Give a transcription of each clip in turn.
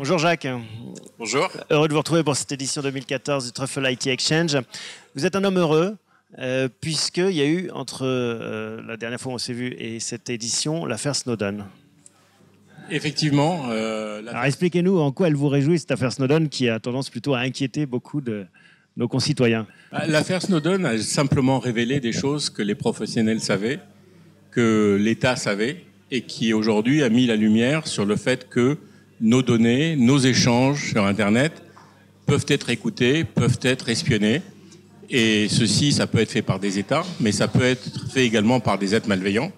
Bonjour Jacques. Bonjour. Heureux de vous retrouver pour cette édition 2014 du Truffle IT Exchange. Vous êtes un homme heureux puisqu'il y a eu entre la dernière fois où on s'est vu et cette édition l'affaire Snowden. Effectivement. Alors expliquez-nous en quoi elle vous réjouit cette affaire Snowden qui a tendance plutôt à inquiéter beaucoup de nos concitoyens. L'affaire Snowden a simplement révélé des choses que les professionnels savaient, que l'État savait et qui aujourd'hui a mis la lumière sur le fait que nos données, nos échanges sur Internet peuvent être écoutés, peuvent être espionnés. Et ceci, ça peut être fait par des États, mais ça peut être fait également par des êtres malveillants.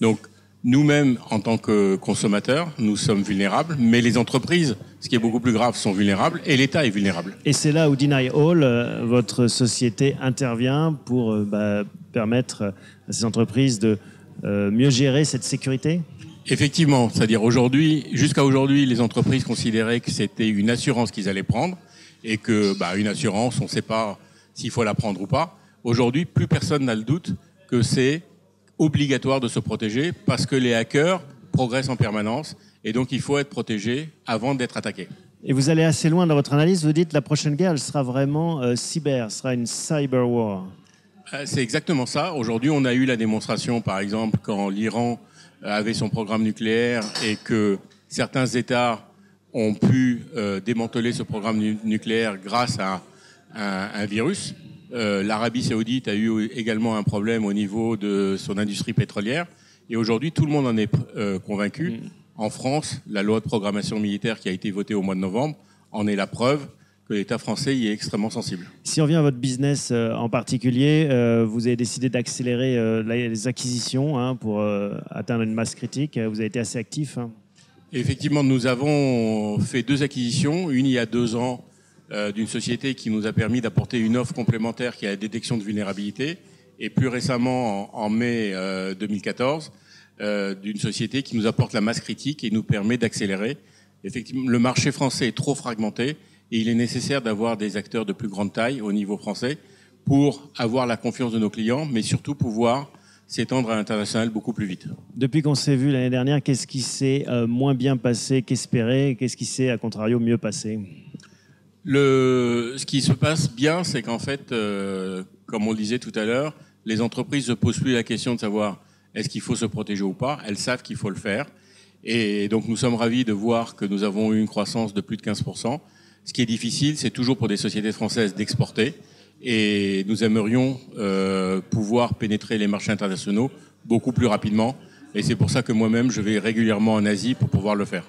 Donc, nous-mêmes, en tant que consommateurs, nous sommes vulnérables, mais les entreprises, ce qui est beaucoup plus grave, sont vulnérables et l'État est vulnérable. Et c'est là où Deny All, votre société, intervient pour permettre à ces entreprises de mieux gérer cette sécurité ? Effectivement, c'est-à-dire jusqu'à aujourd'hui, les entreprises considéraient que c'était une assurance qu'ils allaient prendre et que une assurance, on ne sait pas s'il faut la prendre ou pas. Aujourd'hui, plus personne n'a le doute que c'est obligatoire de se protéger parce que les hackers progressent en permanence et donc il faut être protégé avant d'être attaqué. Et vous allez assez loin dans votre analyse, vous dites que la prochaine guerre, elle sera vraiment cyber, sera une cyber war. C'est exactement ça. Aujourd'hui, on a eu la démonstration, par exemple, quand l'Iran avait son programme nucléaire et que certains États ont pu démanteler ce programme nucléaire grâce à un virus. L'Arabie Saoudite a eu également un problème au niveau de son industrie pétrolière. Et aujourd'hui, tout le monde en est convaincu. En France, la loi de programmation militaire qui a été votée au mois de novembre en est la preuve que l'État français y est extrêmement sensible. Si on vient à votre business en particulier, vous avez décidé d'accélérer les acquisitions pour atteindre une masse critique. Vous avez été assez actif. Effectivement, nous avons fait 2 acquisitions. Une il y a 2 ans d'une société qui nous a permis d'apporter une offre complémentaire qui est la détection de vulnérabilité. Et plus récemment, en mai 2014, d'une société qui nous apporte la masse critique et nous permet d'accélérer. Effectivement, le marché français est trop fragmenté. Et il est nécessaire d'avoir des acteurs de plus grande taille au niveau français pour avoir la confiance de nos clients, mais surtout pouvoir s'étendre à l'international beaucoup plus vite. Depuis qu'on s'est vu l'année dernière, qu'est-ce qui s'est moins bien passé qu'espéré? Qu'est-ce qui s'est, à contrario, mieux passé? Ce qui se passe bien, c'est qu'en fait, comme on le disait tout à l'heure, les entreprises ne se posent plus la question de savoir est-ce qu'il faut se protéger ou pas. Elles savent qu'il faut le faire. Et donc, nous sommes ravis de voir que nous avons eu une croissance de plus de 15%. Ce qui est difficile, c'est toujours pour des sociétés françaises d'exporter. Et nous aimerions pouvoir pénétrer les marchés internationaux beaucoup plus rapidement. Et c'est pour ça que moi-même, je vais régulièrement en Asie pour pouvoir le faire.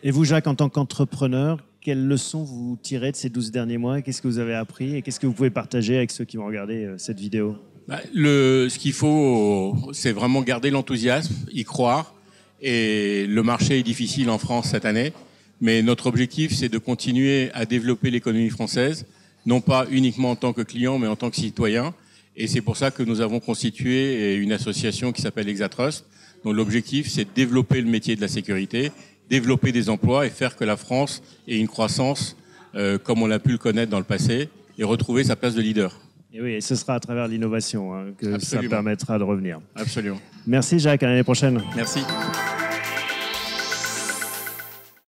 Et vous, Jacques, en tant qu'entrepreneur, quelles leçons vous tirez de ces 12 derniers mois? Qu'est-ce que vous avez appris? Et qu'est-ce que vous pouvez partager avec ceux qui vont regarder cette vidéo? Ce qu'il faut, c'est vraiment garder l'enthousiasme, y croire. Et le marché est difficile en France cette année. Mais notre objectif, c'est de continuer à développer l'économie française, non pas uniquement en tant que client, mais en tant que citoyen. Et c'est pour ça que nous avons constitué une association qui s'appelle Exatrust, dont l'objectif, c'est de développer le métier de la sécurité, développer des emplois et faire que la France ait une croissance comme on l'a pu le connaître dans le passé et retrouver sa place de leader. Et oui, et ce sera à travers l'innovation que Absolument. ça permettra de revenir. Absolument. Merci Jacques, à l'année prochaine. Merci.